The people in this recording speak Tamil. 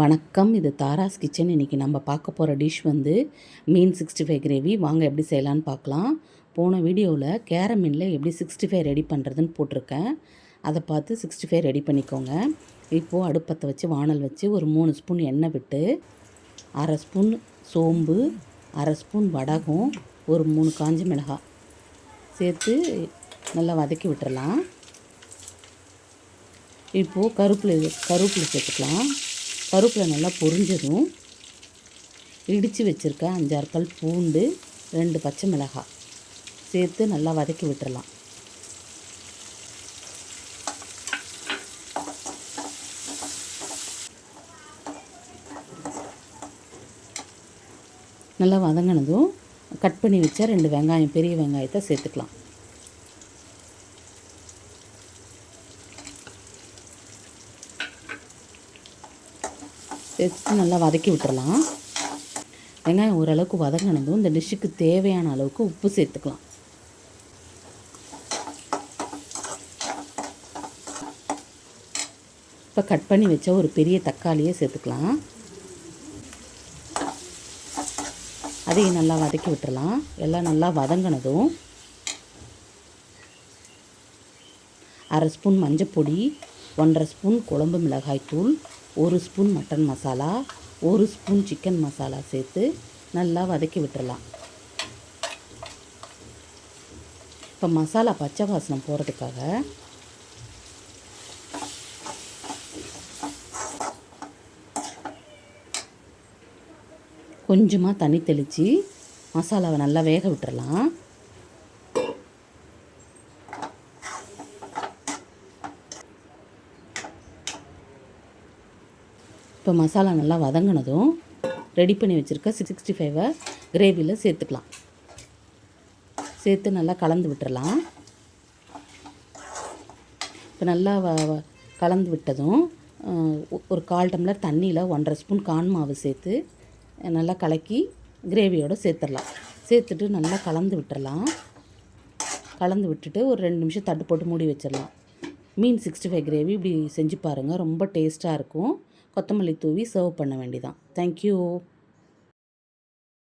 வணக்கம், இது தாராஸ் கிச்சன். இன்றைக்கி நம்ம பார்க்க போகிற டிஷ் வந்து மீன் 65 கிரேவி. வாங்க எப்படி செய்யலான்னு பார்க்கலாம். போன வீடியோவில் கேர மீனில் எப்படி 65 ரெடி பண்ணுறதுன்னு போட்டிருக்கேன். அதை பார்த்து 65 ரெடி பண்ணிக்கோங்க. இப்போது அடுப்பத்தை வச்சு வானல் வச்சு ஒரு 3 ஸ்பூன் எண்ணெய் விட்டு அரை ஸ்பூன் சோம்பு, அரை ஸ்பூன் வடகம், ஒரு 3 காஞ்ச மிளகாய் சேர்த்து நல்லா வதக்கி விட்டுறலாம். இப்போது கருவேப்பிலை சேர்த்துக்கலாம். கருவேப்பிலை நல்லா பொரிஞ்சதும் இடித்து வச்சுருக்க 5-6 பல் பூண்டு, 2 பச்சை மிளகாய் சேர்த்து நல்லா வதக்கி விட்டுறலாம். நல்லா வதங்கினதும் கட் பண்ணி வச்ச 2 வெங்காயம், பெரிய வெங்காயத்தை சேர்த்துக்கலாம். சேர்த்து நல்லா வதக்கி விட்டுறலாம். வெங்காயம் ஓரளவுக்கு வதங்கினதும் இந்த டிஷ்ஷுக்கு தேவையான அளவுக்கு உப்பு சேர்த்துக்கலாம். இப்போ கட் பண்ணி வச்ச ஒரு பெரிய தக்காளியை சேர்த்துக்கலாம். அதையும் நல்லா வதக்கி விட்டுறலாம். எல்லாம் நல்லா வதங்கினதும் அரை ஸ்பூன் மஞ்சப்பொடி, 1.5 ஸ்பூன் குழம்பு மிளகாய்த்தூள், 1 spoon mutton masala, 1 spoon chicken masala சேர்த்து நல்லா வதக்கி விட்டுறலாம். இப்போ மசாலா பச்சை வாசனை போகிறதுக்காக கொஞ்சமாக தண்ணி தெளித்து மசாலாவை நல்லா வேக விட்டுறலாம். இப்போ மசாலா நல்லா வதங்கினதும் ரெடி பண்ணி வச்சுருக்க 65 கிரேவியில் சேர்த்துக்கலாம். சேர்த்து நல்லா கலந்து விட்டுறலாம். இப்போ நல்லா கலந்து விட்டதும் ஒரு 1/4 டம்ளர் தண்ணியில் 1.5 ஸ்பூன் கார்ன் மாவு சேர்த்து நல்லா கலக்கி கிரேவியோடு சேர்த்துடலாம். சேர்த்துட்டு நல்லா கலந்து விட்டுறலாம். கலந்து விட்டுட்டு ஒரு 2 நிமிஷம் தட்டு போட்டு மூடி வச்சிடலாம். மீன் 65 கிரேவி இப்படி செஞ்சு பாருங்கள், ரொம்ப டேஸ்ட்டாக இருக்கும். கொத்தமல்லி தூவி சர்வ் பண்ண வேண்டியதான். தேங்க்யூ.